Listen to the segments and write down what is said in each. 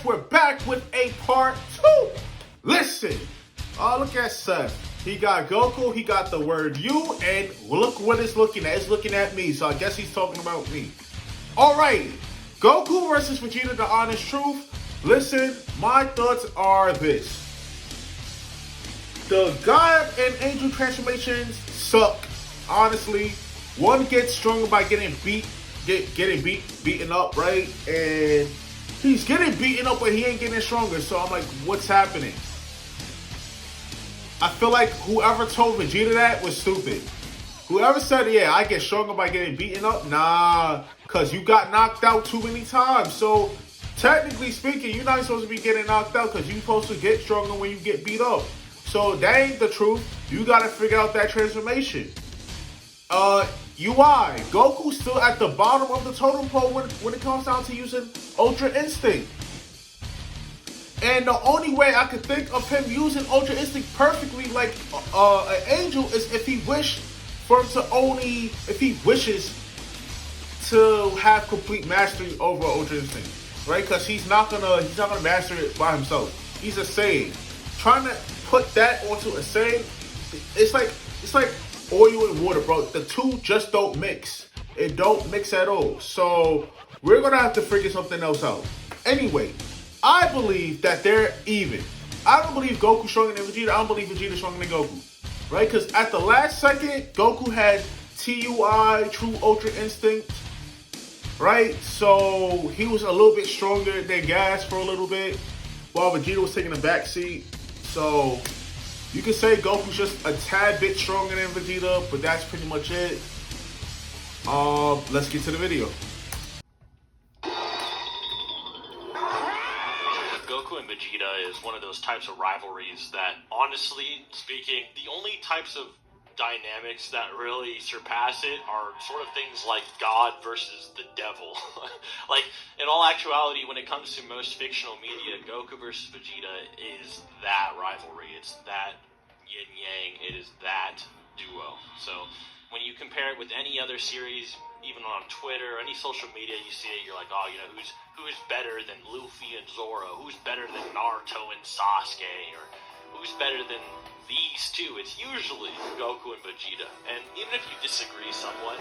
guys, we're back with a part 2. Listen, look at Seth. He got Goku, he got the word you, and look what it's looking at. It's looking at me, so I guess he's talking about me. Alright, Goku versus Vegeta, the honest truth. Listen, my thoughts are this. The God and Angel transformations suck. Honestly, one gets stronger by getting beaten up, right? And he's getting beaten up, but he ain't getting stronger. So I'm like, what's happening? I feel like whoever told Vegeta that was stupid. Whoever said, yeah, I get stronger by getting beaten up, nah, because you got knocked out too many times. So technically speaking, you're not supposed to be getting knocked out because you're supposed to get stronger when you get beat up. So that ain't the truth. You gotta figure out that transformation. UI, Goku's still at the bottom of the totem pole when it comes down to using Ultra Instinct. And the only way I could think of him using Ultra Instinct perfectly like an angel is if he wishes to have complete mastery over Ultra Instinct. Right? Because he's not gonna master it by himself. He's a Saiyan. Trying to put that onto a Saiyan, it's like oil and water, bro. The two just don't mix. It don't mix at all. So we're gonna have to figure something else out. Anyway, I believe that they're even. I don't believe Goku's stronger than Vegeta. I don't believe Vegeta's stronger than Goku. Right? Because at the last second, Goku had TUI, True Ultra Instinct. Right? So he was a little bit stronger than Gas for a little bit, while Vegeta was taking a back seat. So you can say Goku's just a tad bit stronger than Vegeta, but that's pretty much it. Let's get to the video. Goku and Vegeta is one of those types of rivalries that, honestly speaking, the only types of dynamics that really surpass it are sort of things like God versus the devil. Like, in all actuality, when it comes to most fictional media, Goku versus Vegeta is that rivalry. It's that yin-yang. It is that duo. So when you compare it with any other series, even on Twitter, any social media, you see it, you're like, oh, you know, who's better than Luffy and Zoro? Who's better than Naruto and Sasuke? Or who's better than these two? It's usually Goku and Vegeta. And even if you disagree somewhat,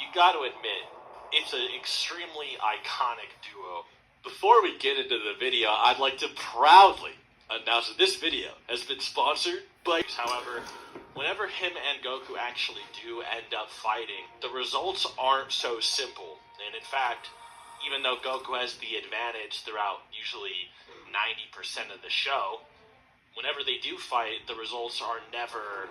you got to admit, it's an extremely iconic duo. Before we get into the video, I'd like to proudly announce that this video has been sponsored by... However, whenever him and Goku actually do end up fighting, the results aren't so simple. And in fact, even though Goku has the advantage throughout usually 90% of the show, whenever they do fight, the results are never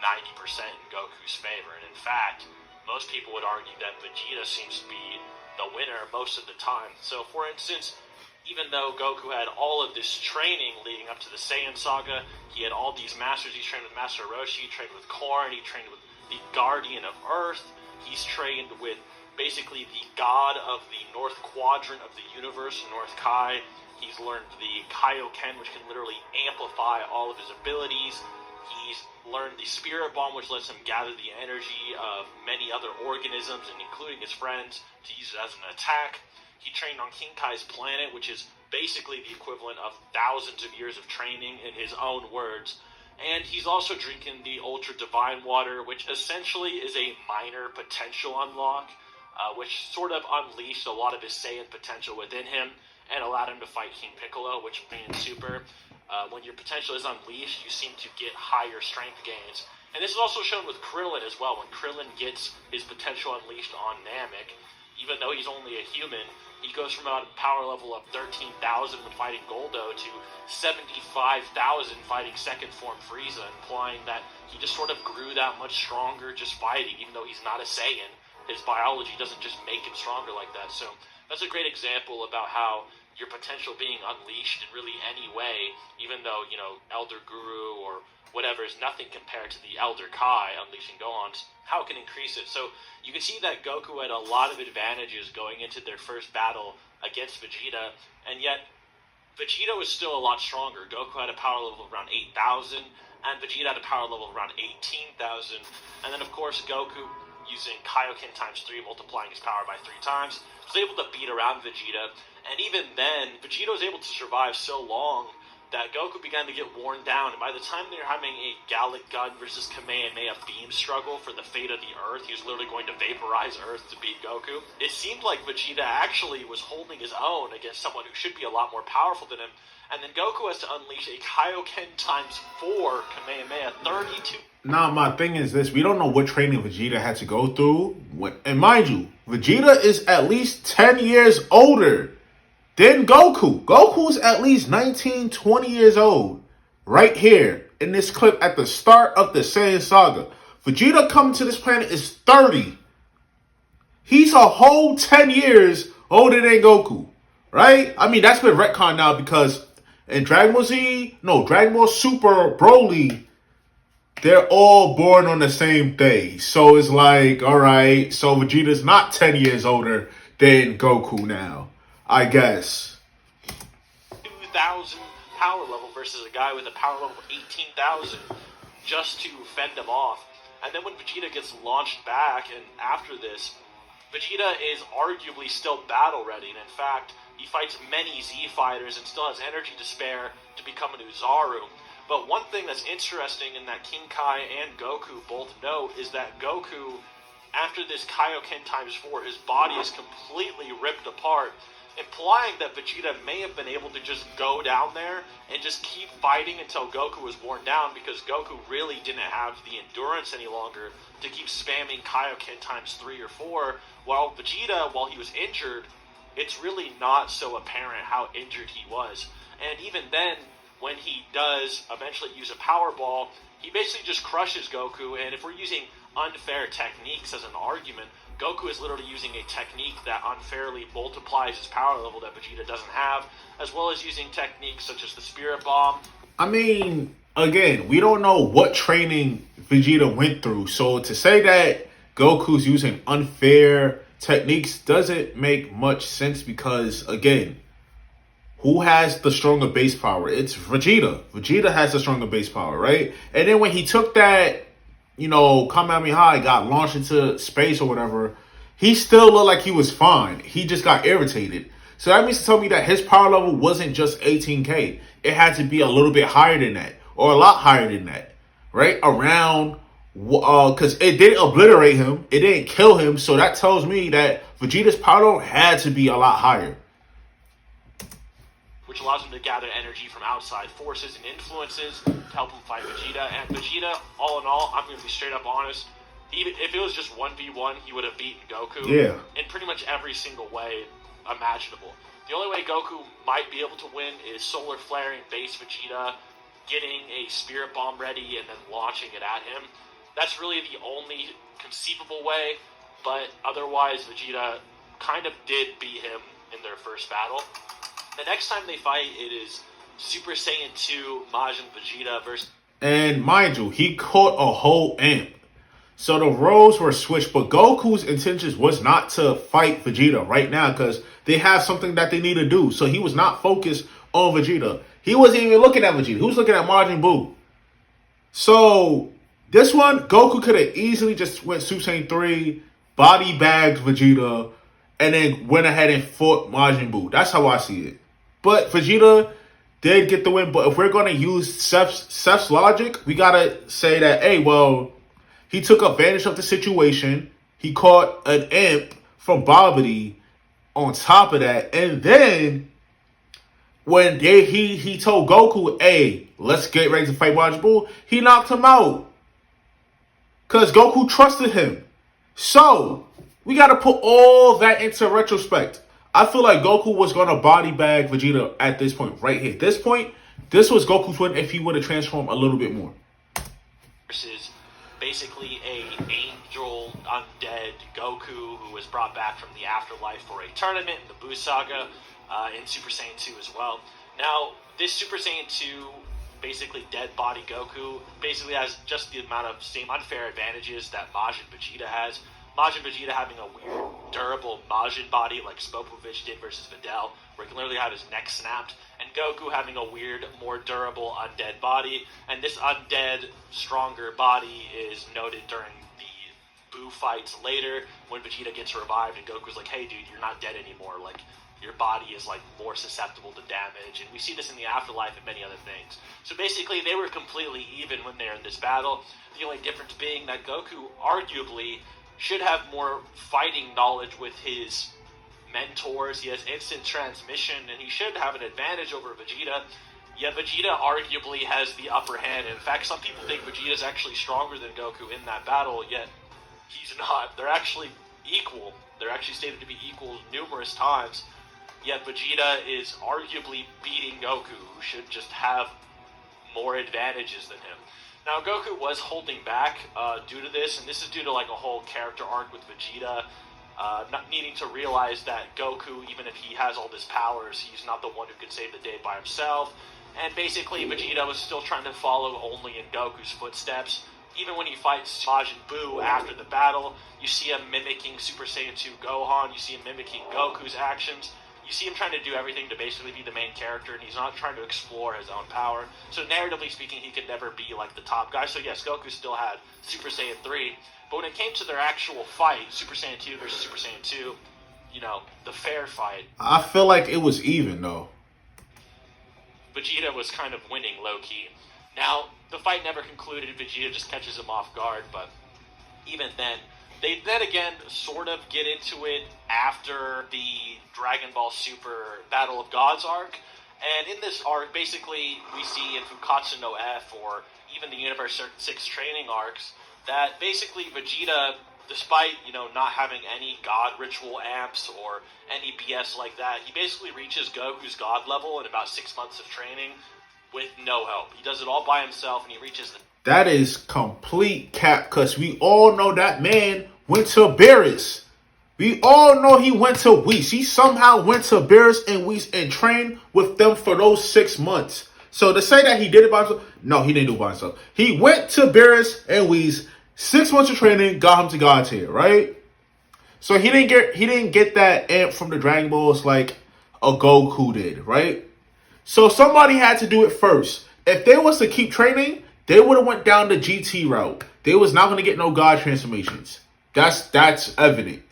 90% in Goku's favor. And in fact, most people would argue that Vegeta seems to be the winner most of the time. So, for instance, even though Goku had all of this training leading up to the Saiyan Saga, he had all these masters. He trained with Master Roshi, he trained with Korn, he trained with the Guardian of Earth, he's trained with basically the god of the North Quadrant of the universe, North Kai. He's learned the Kaioken, which can literally amplify all of his abilities. He's learned the Spirit Bomb, which lets him gather the energy of many other organisms, and including his friends, to use it as an attack. He trained on King Kai's planet, which is basically the equivalent of thousands of years of training in his own words. And he's also drinking the Ultra Divine Water, which essentially is a minor potential unlock, which sort of unleashed a lot of his Saiyan potential within him and allowed him to fight King Piccolo, which being super, when your potential is unleashed, you seem to get higher strength gains. And this is also shown with Krillin as well. When Krillin gets his potential unleashed on Namek, even though he's only a human, he goes from about a power level of 13,000 when fighting Goldo to 75,000 fighting second form Frieza, implying that he just sort of grew that much stronger just fighting, even though he's not a Saiyan. His biology doesn't just make him stronger like that. So that's a great example about how your potential being unleashed in really any way, even though, you know, Elder Guru or whatever is nothing compared to the Elder Kai unleashing Gohan's, how it can increase it. So you can see that Goku had a lot of advantages going into their first battle against Vegeta, and yet Vegeta was still a lot stronger. Goku had a power level of around 8,000, and Vegeta had a power level of around 18,000. And then, of course, Goku, using Kaioken times 3, multiplying his power by 3 times, was able to beat around Vegeta. And even then, Vegeta was able to survive so long that Goku began to get worn down, and by the time they were having a Gallic Gun versus Kamehameha Beam struggle for the fate of the Earth, he was literally going to vaporize Earth to beat Goku. It seemed like Vegeta actually was holding his own against someone who should be a lot more powerful than him, and then Goku has to unleash a Kaioken times 4 Kamehameha 32. Now, my thing is this. We don't know what training Vegeta had to go through. And mind you, Vegeta is at least 10 years older than Goku. Goku's at least 19, 20 years old. Right here in this clip at the start of the Saiyan Saga. Vegeta coming to this planet is 30. He's a whole 10 years older than Goku. Right? I mean, that's been retconned now because in Dragon Ball Super Broly, they're all born on the same day. So it's like, alright, so Vegeta's not 10 years older than Goku now, I guess. 2,000 power level versus a guy with a power level of 18,000 just to fend him off. And then when Vegeta gets launched back, and after this, Vegeta is arguably still battle ready. And in fact, he fights many Z fighters and still has energy to spare to become a new Zaru. But one thing that's interesting and that King Kai and Goku both note is that Goku, after this Kaioken times 4, his body is completely ripped apart, implying that Vegeta may have been able to just go down there and just keep fighting until Goku was worn down, because Goku really didn't have the endurance any longer to keep spamming Kaioken times 3 or 4, while Vegeta, while he was injured, it's really not so apparent how injured he was. And even then, when he does eventually use a power ball, he basically just crushes Goku. And if we're using unfair techniques as an argument, Goku is literally using a technique that unfairly multiplies his power level that Vegeta doesn't have, as well as using techniques such as the Spirit Bomb. I mean, again, we don't know what training Vegeta went through. So to say that Goku's using unfair techniques doesn't make much sense because, again, who has the stronger base power? It's Vegeta. Vegeta has the stronger base power, right? And then when he took that, Kamehameha, got launched into space or whatever, he still looked like he was fine. He just got irritated. So that means to tell me that his power level wasn't just 18K. It had to be a little bit higher than that, or a lot higher than that, right? Around, because it didn't obliterate him. It didn't kill him. So that tells me that Vegeta's power level had to be a lot higher, which allows him to gather energy from outside forces and influences to help him fight Vegeta. And Vegeta, all in all, I'm going to be straight up honest, even if it was just 1v1, he would have beaten Goku in pretty much every single way imaginable. The only way Goku might be able to win is solar flaring base Vegeta, getting a Spirit Bomb ready, and then launching it at him. That's really the only conceivable way, but otherwise Vegeta kind of did beat him in their first battle. The next time they fight, it is Super Saiyan 2 Majin Vegeta versus... And mind you, he caught a whole amp. So the roles were switched, but Goku's intentions was not to fight Vegeta right now because they have something that they need to do. So he was not focused on Vegeta. He wasn't even looking at Vegeta. He was looking at Majin Buu. So this one, Goku could have easily just went Super Saiyan 3, body bagged Vegeta, and then went ahead and fought Majin Buu. That's how I see it. But Vegeta did get the win. But if we're going to use Seth's logic, we got to say that, hey, well, he took advantage of the situation. He caught an imp from Babidi on top of that. And then when he told Goku, hey, let's get ready to fight Majin Buu, he knocked him out. Because Goku trusted him. So we got to put all that into retrospect. I feel like Goku was going to body bag Vegeta at this point, right here. This point, this was Goku's win if he would have transformed a little bit more. Versus basically a angel undead Goku who was brought back from the afterlife for a tournament in the Buu Saga in Super Saiyan 2 as well. Now, this Super Saiyan 2, basically dead body Goku, basically has just the amount of same unfair advantages that Majin Vegeta has. Majin Vegeta having a weird, durable Majin body like Spopovich did versus Videl, where he can literally have his neck snapped, and Goku having a weird, more durable undead body, and this undead, stronger body is noted during the Buu Buu fights later when Vegeta gets revived and Goku's like, hey dude, you're not dead anymore, like your body is like more susceptible to damage, and we see this in the afterlife and many other things. So basically they were completely even when they're in this battle, the only difference being that Goku arguably should have more fighting knowledge with his mentors. He has instant transmission and he should have an advantage over Vegeta. Yet Vegeta arguably has the upper hand. In fact, some people think Vegeta's actually stronger than Goku in that battle, yet he's not. They're actually equal. They're actually stated to be equal numerous times. Yet Vegeta is arguably beating Goku, who should just have more advantages than him. Now, Goku was holding back due to this, and this is due to like a whole character arc with Vegeta not needing to realize that Goku, even if he has all his powers, he's not the one who could save the day by himself. And basically, Vegeta was still trying to follow only in Goku's footsteps. Even when he fights Majin Buu after the battle, you see him mimicking Super Saiyan 2 Gohan, you see him mimicking Goku's actions. You see him trying to do everything to basically be the main character, and he's not trying to explore his own power. So narratively speaking, he could never be like the top guy. So yes, Goku still had Super Saiyan 3, but when it came to their actual fight, Super Saiyan 2 versus Super Saiyan 2, you know, the fair fight, I feel like it was even, though. Vegeta was kind of winning low-key. Now, the fight never concluded, Vegeta just catches him off guard, but even then, they then again sort of get into it after the Dragon Ball Super Battle of Gods arc. And in this arc, basically, we see in Fukatsu no F, or even the Universe 6 training arcs, that basically Vegeta, despite, you know, not having any God ritual amps or any BS like that, he basically reaches Goku's God level in about 6 months of training with no help. He does it all by himself, and he reaches the... That is complete cap, because we all know that man went to Beerus. We all know he went to Whis. He somehow went to Beerus and Whis and trained with them for those 6 months. So to say that he did it by himself, no, he didn't do it by himself. He went to Beerus and Whis, 6 months of training, got him to God tier, right? So he didn't get that amp from the Dragon Balls like a Goku did, right? So somebody had to do it first. If they was to keep training, they would have went down the GT route. They was not going to get no God transformations. That's evident.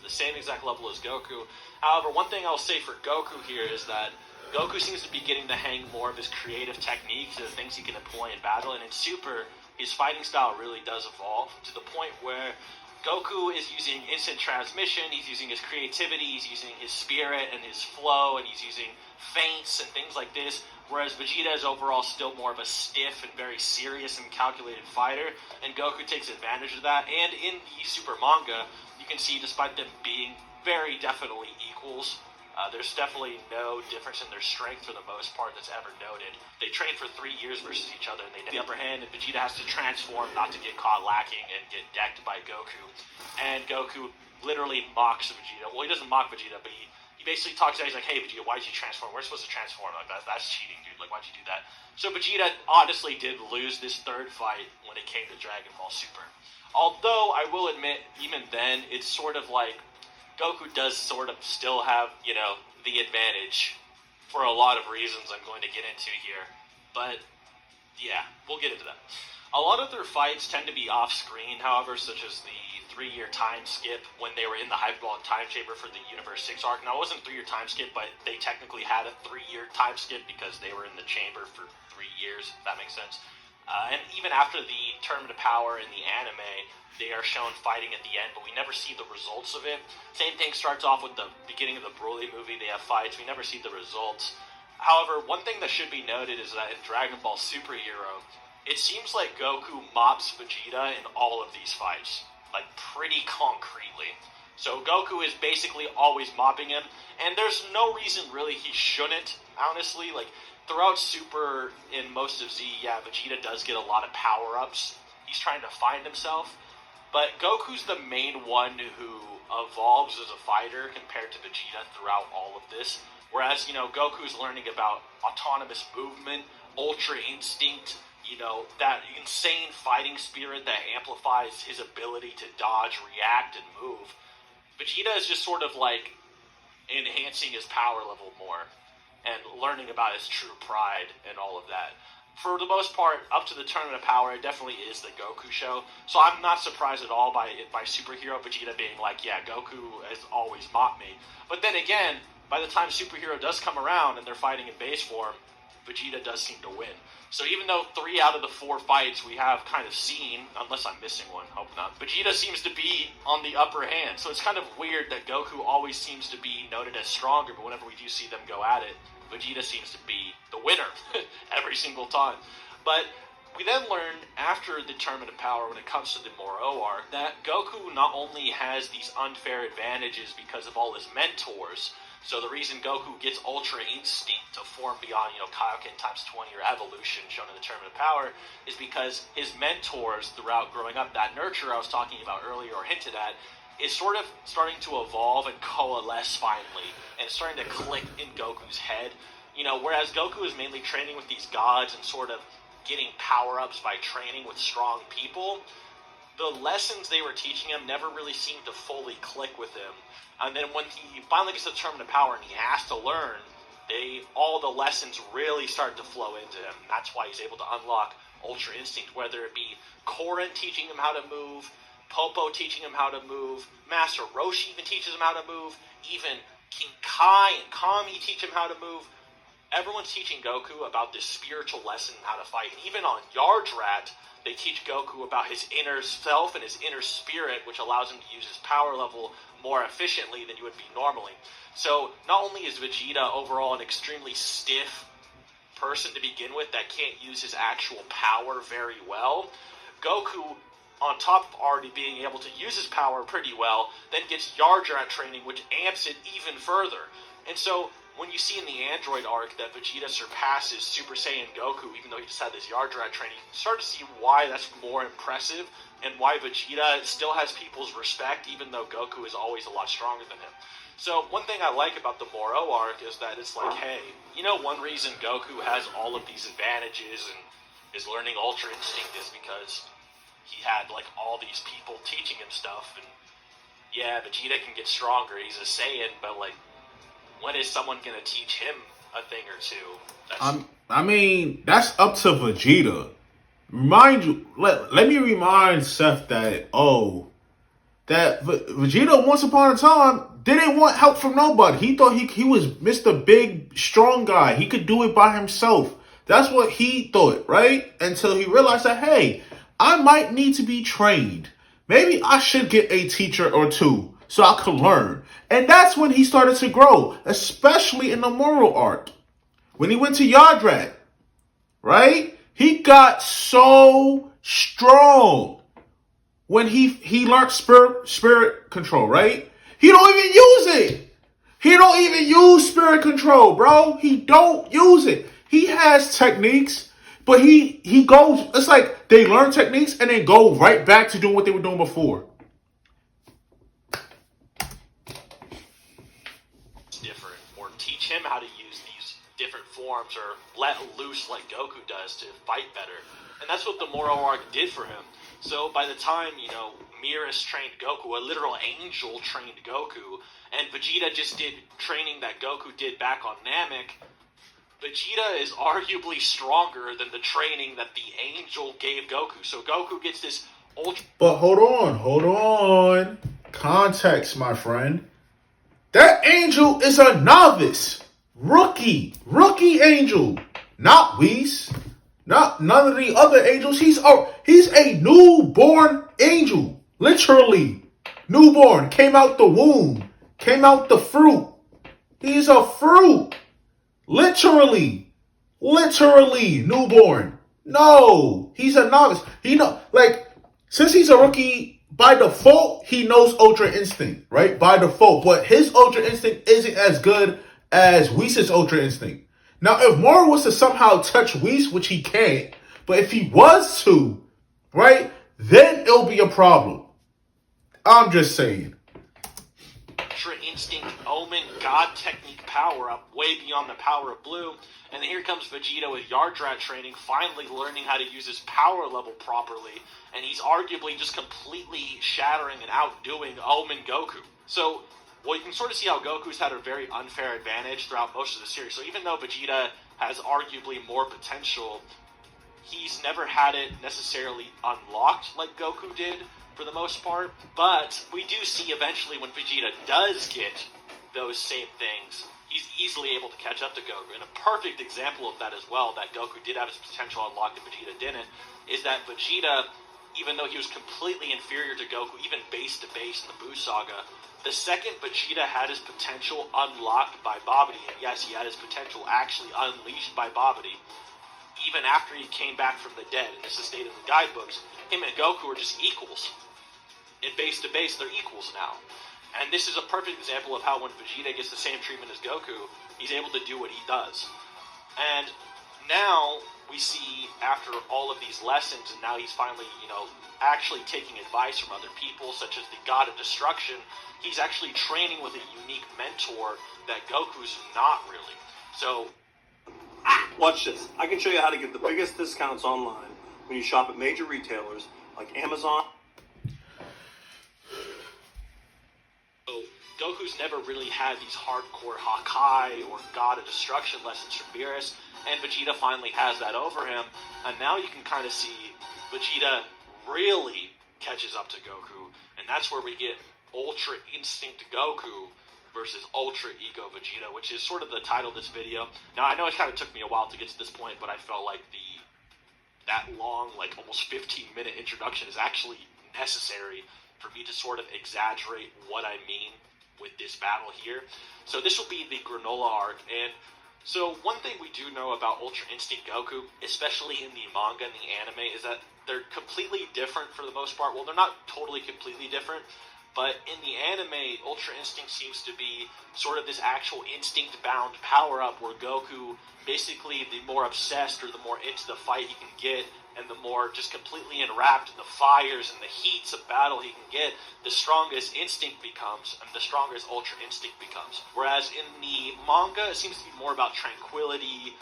The same exact level as Goku. However, one thing I'll say for Goku here is that Goku seems to be getting the hang more of his creative techniques and the things he can employ in battle. And in Super, his fighting style really does evolve to the point where Goku is using instant transmission, he's using his creativity, he's using his spirit and his flow, and he's using feints and things like this, whereas Vegeta is overall still more of a stiff and very serious and calculated fighter, and Goku takes advantage of that. And in the Super manga, you can see despite them being very definitely equals, there's definitely no difference in their strength for the most part that's ever noted. They train for 3 years versus each other, and they have the upper hand, and Vegeta has to transform not to get caught lacking and get decked by Goku. And Goku literally mocks Vegeta. Well, he doesn't mock Vegeta, but he basically talks out. He's like, hey, Vegeta, why'd you transform? We're supposed to transform. Like, that's cheating, dude. Like, why'd you do that? So Vegeta honestly did lose this third fight when it came to Dragon Ball Super. Although, I will admit, even then, it's sort of like Goku does sort of still have, you know, the advantage for a lot of reasons I'm going to get into here. But, yeah, we'll get into that. A lot of their fights tend to be off-screen, however, such as the 3-year time skip when they were in the Hyperbolic Time Chamber for the Universe 6 arc. Now, it wasn't a 3-year time skip, but they technically had a 3-year time skip because they were in the chamber for 3 years, if that makes sense. And even after the Tournament of Power in the anime, they are shown fighting at the end, but we never see the results of it. Same thing starts off with the beginning of the Broly movie. They have fights. We never see the results. However, one thing that should be noted is that in Dragon Ball Superhero, it seems like Goku mops Vegeta in all of these fights, like pretty concretely. So Goku is basically always mopping him, and there's no reason really he shouldn't, honestly. Like, throughout Super in most of Z, yeah, Vegeta does get a lot of power-ups. He's trying to find himself. But Goku's the main one who evolves as a fighter compared to Vegeta throughout all of this. Whereas, you know, Goku's learning about autonomous movement, ultra instinct, you know, that insane fighting spirit that amplifies his ability to dodge, react, and move. Vegeta is just sort of like enhancing his power level more and learning about his true pride and all of that. for the most part, up to the Tournament of Power, it definitely is the Goku show. So I'm not surprised at all by Superhero Vegeta being like, yeah, Goku has always mocked me. But then again, by the time Superhero does come around and they're fighting in base form, Vegeta does seem to win. So even though 3 out of the 4 fights we have kind of seen, unless I'm missing one, hope not, Vegeta seems to be on the upper hand. So it's kind of weird that Goku always seems to be noted as stronger, but whenever we do see them go at it, Vegeta seems to be the winner every single time. But we then learn after the Tournament of Power, when it comes to the Moro arc, that Goku not only has these unfair advantages because of all his mentors. So the reason Goku gets Ultra Instinct to form beyond, Kaioken times 20 or Evolution shown in the Tournament of Power is because his mentors throughout growing up, that nurture I was talking about earlier or hinted at, is sort of starting to evolve and coalesce finally, and starting to click in Goku's head. Whereas Goku is mainly training with these gods and sort of getting power-ups by training with strong people, the lessons they were teaching him never really seemed to fully click with him. And then when he finally gets to the Tournament of Power and he has to learn, all the lessons really start to flow into him. That's why he's able to unlock Ultra Instinct, whether it be Korin teaching him how to move, Popo teaching him how to move, Master Roshi even teaches him how to move, even King Kai and Kami teach him how to move. Everyone's teaching Goku about this spiritual lesson how to fight. And even on Yardrat, they teach Goku about his inner self and his inner spirit, which allows him to use his power level more efficiently than you would be normally. So not only is Vegeta overall an extremely stiff person to begin with that can't use his actual power very well, Goku, on top of already being able to use his power pretty well, then gets Yardrat training, which amps it even further. And so when you see in the Android arc that Vegeta surpasses Super Saiyan Goku, even though he just had this Yardrat training, you start to see why that's more impressive and why Vegeta still has people's respect, even though Goku is always a lot stronger than him. So one thing I like about the Moro arc is that it's like, hey, one reason Goku has all of these advantages and is learning Ultra Instinct is because he had all these people teaching him stuff. And yeah, Vegeta can get stronger, he's a Saiyan, but when is someone going to teach him a thing or two? That's up to Vegeta. Let me remind Seth that Vegeta once upon a time didn't want help from nobody. He thought he was Mr. Big Strong Guy. He could do it by himself. That's what he thought, right? Until he realized that, hey, I might need to be trained. Maybe I should get a teacher or two so I could learn. And that's when he started to grow, especially in the Moro arc. When he went to Yardrat, right? He got so strong when he learned spirit control, right? He don't even use it. He don't even use spirit control, bro. He don't use it. He has techniques, but he goes, it's like they learn techniques and then go right back to doing what they were doing before. Different, or teach him how to use these different forms, or let loose like Goku does to fight better. And that's what the Moro arc did for him. So by the time, Miras trained Goku, a literal angel trained Goku, and Vegeta just did training that Goku did back on Namek, Vegeta is arguably stronger than the training that the angel gave Goku. So Goku gets this ultra... But hold on. Context, my friend. That angel is a novice. Rookie angel. Not Whis. Not none of the other angels. He's a newborn angel. Literally. Newborn. Came out the womb. Came out the fruit. He's a fruit. Literally newborn. No, he's a novice. Since he's a rookie, by default, he knows Ultra Instinct, right? By default, but his Ultra Instinct isn't as good as Whis' Ultra Instinct. Now, if Moro was to somehow touch Whis, which he can't, but if he was to, right, then it'll be a problem. I'm just saying. Ultra Instinct, Omen, God Technique power up way beyond the power of Blue. And then here comes Vegeta with Yardrat training, finally learning how to use his power level properly. And he's arguably just completely shattering and outdoing Omen Goku. So, you can sort of see how Goku's had a very unfair advantage throughout most of the series. So even though Vegeta has arguably more potential, he's never had it necessarily unlocked like Goku did for the most part, but we do see eventually when Vegeta does get those same things, he's easily able to catch up to Goku. And a perfect example of that as well, that Goku did have his potential unlocked and Vegeta didn't, is that Vegeta, even though he was completely inferior to Goku, even base to base in the Buu Saga, the second Vegeta had his potential unlocked by Babidi, and yes, he had his potential actually unleashed by Babidi, even after he came back from the dead, and this is stated in the guidebooks, him and Goku are just equals. In base to base, they're equals now. And this is a perfect example of how when Vegeta gets the same treatment as Goku, he's able to do what he does. And now we see, after all of these lessons, and now he's finally, actually taking advice from other people, such as the God of Destruction, he's actually training with a unique mentor that Goku's not really. So, watch this. I can show you how to get the biggest discounts online when you shop at major retailers like Amazon. So Goku's never really had these hardcore Hakai or God of Destruction lessons from Beerus, and Vegeta finally has that over him, and now you can kind of see Vegeta really catches up to Goku, and that's where we get Ultra Instinct Goku versus Ultra Ego Vegeta, which is sort of the title of this video. Now, I know it kind of took me a while to get to this point, but I felt like that long, like almost 15-minute introduction is actually necessary for me to sort of exaggerate what I mean with this battle here. So this will be the Granola arc, and so one thing we do know about Ultra Instinct Goku, especially in the manga and the anime, is that they're completely different for the most part. Well, they're not totally completely different, but in the anime, Ultra Instinct seems to be sort of this actual instinct-bound power-up where Goku, basically, the more obsessed or the more into the fight he can get, and the more just completely enwrapped in the fires and the heats of battle he can get, the strongest Instinct becomes, and the strongest Ultra Instinct becomes. Whereas in the manga, it seems to be more about tranquility,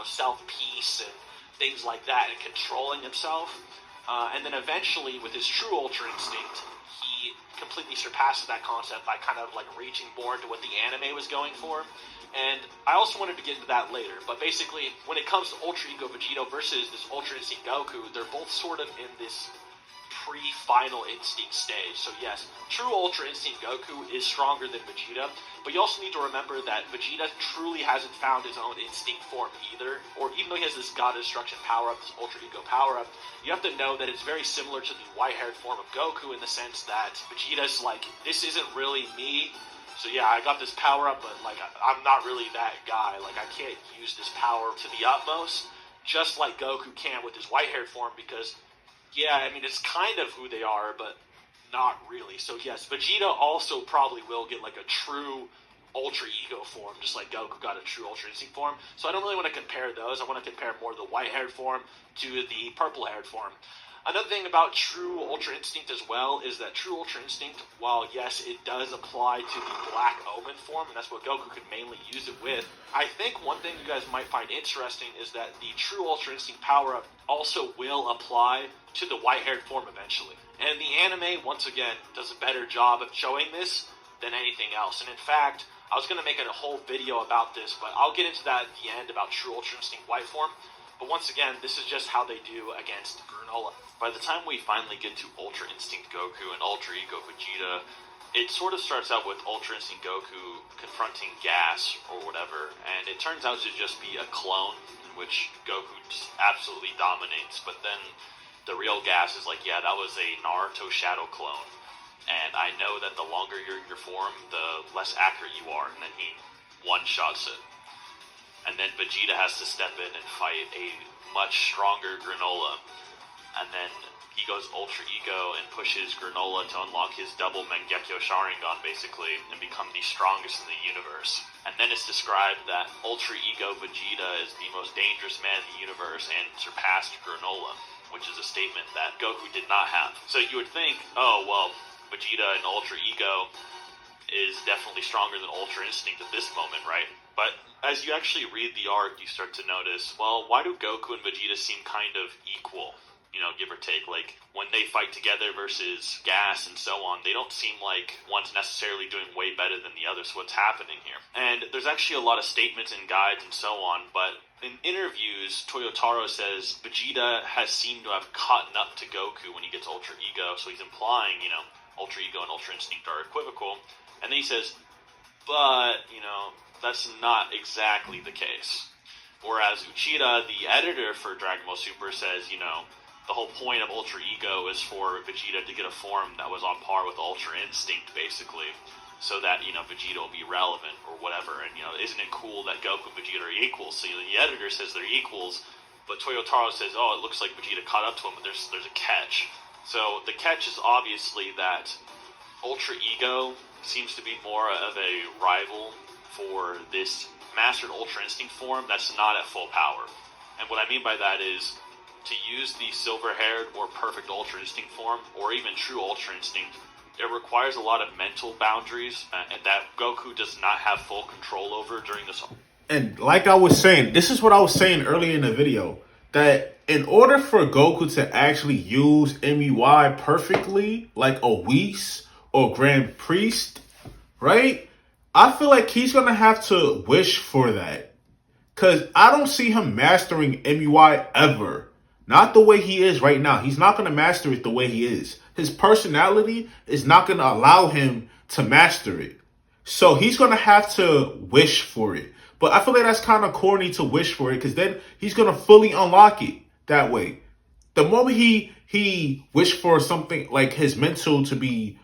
self-peace, and things like that, and controlling himself. And then eventually, with his true Ultra Instinct, he completely surpasses that concept by kind of like reaching more into what the anime was going for. And I also wanted to get into that later, but basically, when it comes to Ultra Ego Vegeta versus this Ultra Instinct Goku, they're both sort of in this pre-final instinct stage. So yes, true Ultra Instinct Goku is stronger than Vegeta, but you also need to remember that Vegeta truly hasn't found his own instinct form either, or even though he has this God of Destruction power-up, this Ultra Ego power-up, you have to know that it's very similar to the white-haired form of Goku in the sense that Vegeta's like, this isn't really me. So yeah, I got this power up, but like I'm not really that guy. Like I can't use this power to the utmost, just like Goku can with his white-haired form. Because yeah, I mean it's kind of who they are, but not really. So yes, Vegeta also probably will get like a true Ultra Ego form, just like Goku got a true Ultra Instinct form. So I don't really want to compare those. I want to compare more the white-haired form to the purple-haired form. Another thing about True Ultra Instinct as well is that True Ultra Instinct, while yes, it does apply to the Black Omen form, and that's what Goku could mainly use it with, I think one thing you guys might find interesting is that the True Ultra Instinct power-up also will apply to the white-haired form eventually. And the anime, once again, does a better job of showing this than anything else. And in fact, I was going to make a whole video about this, but I'll get into that at the end about True Ultra Instinct white form. But once again, this is just how they do against Granola. By the time we finally get to Ultra Instinct Goku and Ultra Ego Vegeta, it sort of starts out with Ultra Instinct Goku confronting Gas or whatever, and it turns out to just be a clone in which Goku just absolutely dominates, but then the real Gas is like, yeah, that was a Naruto Shadow clone, and I know that the longer you're in your form, the less accurate you are, and then he one-shots it. And then Vegeta has to step in and fight a much stronger Granola. And then he goes Ultra Ego and pushes Granola to unlock his double Mangekyo Sharingan, basically, and become the strongest in the universe. And then it's described that Ultra Ego Vegeta is the most dangerous man in the universe and surpassed Granola, which is a statement that Goku did not have. So you would think, oh, well, Vegeta and Ultra Ego is definitely stronger than Ultra Instinct at this moment, right? But as you actually read the arc, you start to notice, well, why do Goku and Vegeta seem kind of equal? give or take. Like, when they fight together versus Gas and so on, they don't seem like one's necessarily doing way better than the other, so what's happening here? And there's actually a lot of statements and guides and so on, but in interviews, Toyotaro says Vegeta has seemed to have caught up to Goku when he gets Ultra Ego, so he's implying, Ultra Ego and Ultra Instinct are equivocal, and then he says, but, that's not exactly the case. Whereas Uchida, the editor for Dragon Ball Super, says, the whole point of Ultra Ego is for Vegeta to get a form that was on par with Ultra Instinct, basically, so that, Vegeta will be relevant or whatever. And, isn't it cool that Goku and Vegeta are equals? So, the editor says they're equals, but Toyotaro says, it looks like Vegeta caught up to him, but there's a catch. So, the catch is obviously that Ultra Ego seems to be more of a rival for this Mastered Ultra Instinct form that's not at full power. And what I mean by that is, to use the silver-haired or perfect Ultra Instinct form, or even true Ultra Instinct, it requires a lot of mental boundaries and that Goku does not have full control over during this. And like I was saying, this is what I was saying earlier in the video, that in order for Goku to actually use MUI perfectly, like a Whis or Grand Priest, right? I feel like he's going to have to wish for that. Because I don't see him mastering MUI ever. Not the way he is right now. He's not going to master it the way he is. His personality is not going to allow him to master it. So he's going to have to wish for it. But I feel like that's kind of corny to wish for it, because then he's going to fully unlock it that way. The moment he wished for something like his mental to be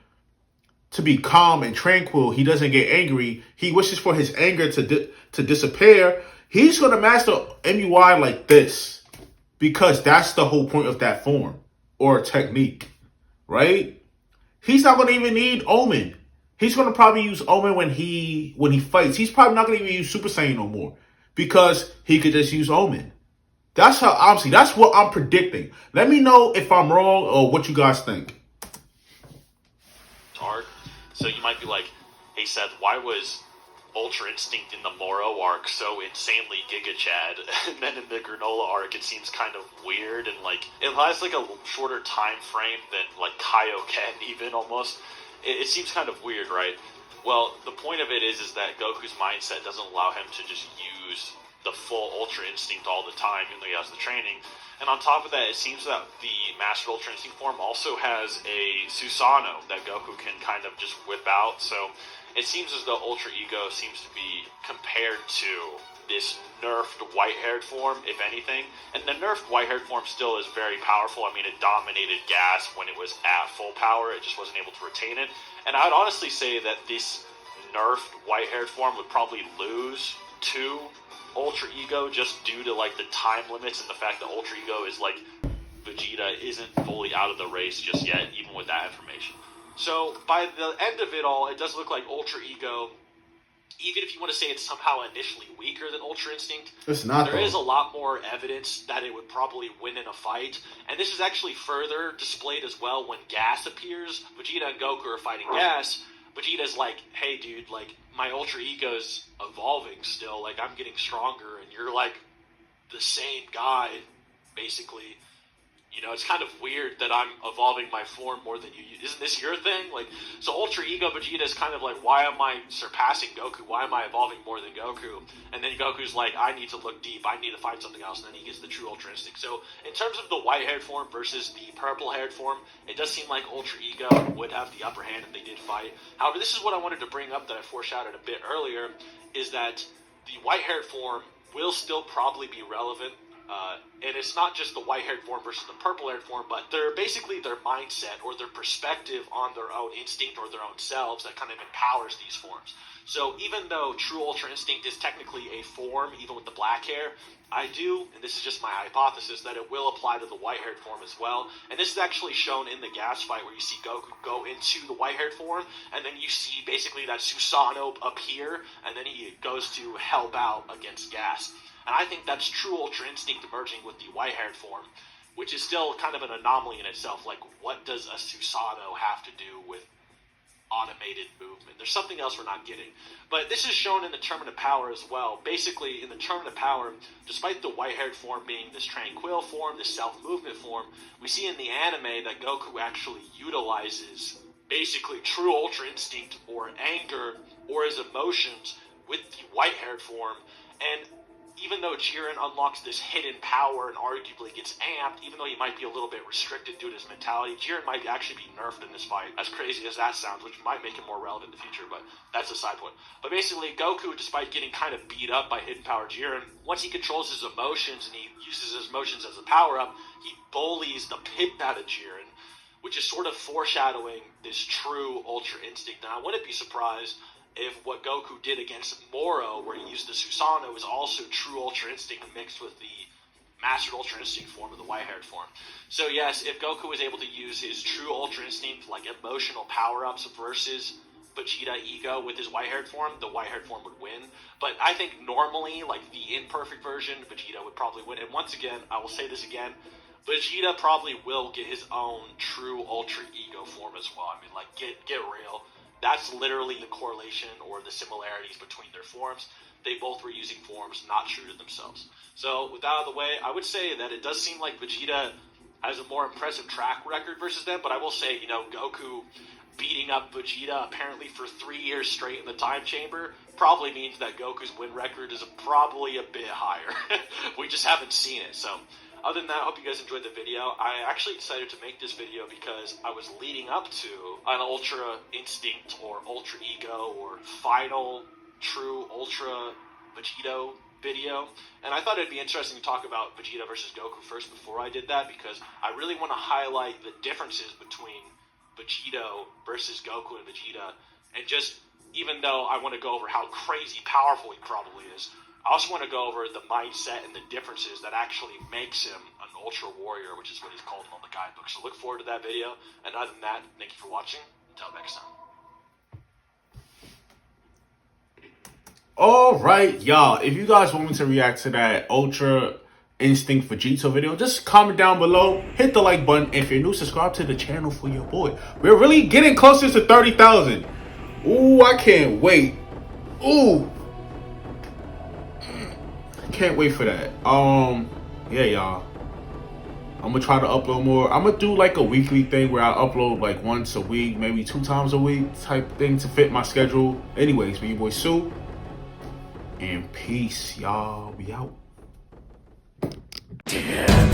calm and tranquil, he doesn't get angry. He wishes for his anger to disappear. He's going to master MUI like this. Because that's the whole point of that form or technique, right? He's not going to even need Omen. He's going to probably use Omen when he fights. He's probably not going to even use Super Saiyan no more because he could just use Omen. That's how, obviously, that's what I'm predicting. Let me know if I'm wrong or what you guys think. Hard. So you might be like, hey Seth, why was Ultra Instinct in the Moro arc so insanely Giga Chad, and then in the Granola arc it seems kind of weird, and like it has like a shorter time frame than like Kaioken even almost. It seems kind of weird, right? Well, the point of it is that Goku's mindset doesn't allow him to just use the full Ultra Instinct all the time, even though he has the training. And on top of that, it seems that the Master Ultra Instinct form also has a Susanoo that Goku can kind of just whip out, so it seems as though Ultra Ego seems to be compared to this nerfed white-haired form, if anything. And the nerfed white-haired form still is very powerful. I mean, it dominated Gas when it was at full power. It just wasn't able to retain it. And I would honestly say that this nerfed white-haired form would probably lose to Ultra Ego just due to, like, the time limits and the fact that Ultra Ego is, like, Vegeta isn't fully out of the race just yet, even with that information. So, by the end of it all, it does look like Ultra Ego, even if you want to say it's somehow initially weaker than Ultra Instinct, it's not, there is a lot more evidence that it would probably win in a fight. And this is actually further displayed as well when Gas appears. Vegeta and Goku are fighting Gas. Vegeta's like, hey dude, like, my Ultra Ego's evolving still, like, I'm getting stronger, and you're like the same guy, basically. You know, it's kind of weird that I'm evolving my form more than you. Isn't this your thing? Like, so Ultra Ego Vegeta is kind of like, why am I surpassing Goku? Why am I evolving more than Goku? And then Goku's like, I need to look deep. I need to find something else. And then he gets the true Ultra Instinct. So in terms of the white-haired form versus the purple-haired form, it does seem like Ultra Ego would have the upper hand if they did fight. However, this is what I wanted to bring up that I foreshadowed a bit earlier, is that the white-haired form will still probably be relevant. And it's not just the white-haired form versus the purple-haired form, but they're basically their mindset or their perspective on their own instinct or their own selves that kind of empowers these forms. So even though True Ultra Instinct is technically a form, even with the black hair, I do, and this is just my hypothesis, that it will apply to the white-haired form as well. And this is actually shown in the Gas fight where you see Goku go into the white-haired form, and then you see basically that Susanoo appear, and then he goes to help out against Gas. And I think that's True Ultra Instinct emerging with the white-haired form, which is still kind of an anomaly in itself. Like, what does a Susanoo have to do with automated movement. There's something else we're not getting. But this is shown in the Tournament of Power as well. Basically, in the Tournament of Power, despite the white-haired form being this tranquil form, this self-movement form, we see in the anime that Goku actually utilizes basically true Ultra Instinct or anger or his emotions with the white-haired form. And even though Jiren unlocks this hidden power and arguably gets amped, even though he might be a little bit restricted due to his mentality, Jiren might actually be nerfed in this fight, as crazy as that sounds, which might make him more relevant in the future, but that's a side point. But basically, Goku, despite getting kind of beat up by hidden power Jiren, once he controls his emotions and he uses his emotions as a power-up, he bullies the pip out of Jiren, which is sort of foreshadowing this true Ultra Instinct. Now, I wouldn't be surprised if what Goku did against Moro, where he used the Susanoo, was also true Ultra Instinct mixed with the Mastered Ultra Instinct form of the white-haired form. So yes, if Goku was able to use his true Ultra Instinct, like emotional power-ups versus Vegeta Ego with his white-haired form, the white-haired form would win. But I think normally, like the imperfect version, Vegeta would probably win. And once again, I will say this again, Vegeta probably will get his own true Ultra Ego form as well. I mean, like, get real. That's literally the correlation or the similarities between their forms. They both were using forms not true to themselves. So with that out of the way, I would say that it does seem like Vegeta has a more impressive track record versus them, but I will say, Goku beating up Vegeta apparently for 3 years straight in the time chamber probably means that Goku's win record is probably a bit higher. We just haven't seen it. So other than that, I hope you guys enjoyed the video. I actually decided to make this video because I was leading up to an Ultra Instinct or Ultra Ego or final true Ultra Vegeta video. And I thought it'd be interesting to talk about Vegeta versus Goku first before I did that, because I really want to highlight the differences between Vegeta versus Goku and Vegeta. And just, even though I want to go over how crazy powerful he probably is, I also want to go over the mindset and the differences that actually makes him an Ultra Warrior, which is what he's called on the guidebook. So look forward to that video. And other than that, thank you for watching. Until next time. Alright, y'all. If you guys want me to react to that Ultra Instinct Vegeta video, just comment down below. Hit the like button. If you're new, subscribe to the channel for your boy. We're really getting closer to 30,000. Ooh, I can't wait. Ooh. Can't wait for that. Yeah, y'all. I'm gonna try to upload more. I'm gonna do like a weekly thing where I upload like once a week, maybe 2 times a week type thing to fit my schedule. Anyways, for your boy Sue. And peace, y'all. We out. Damn.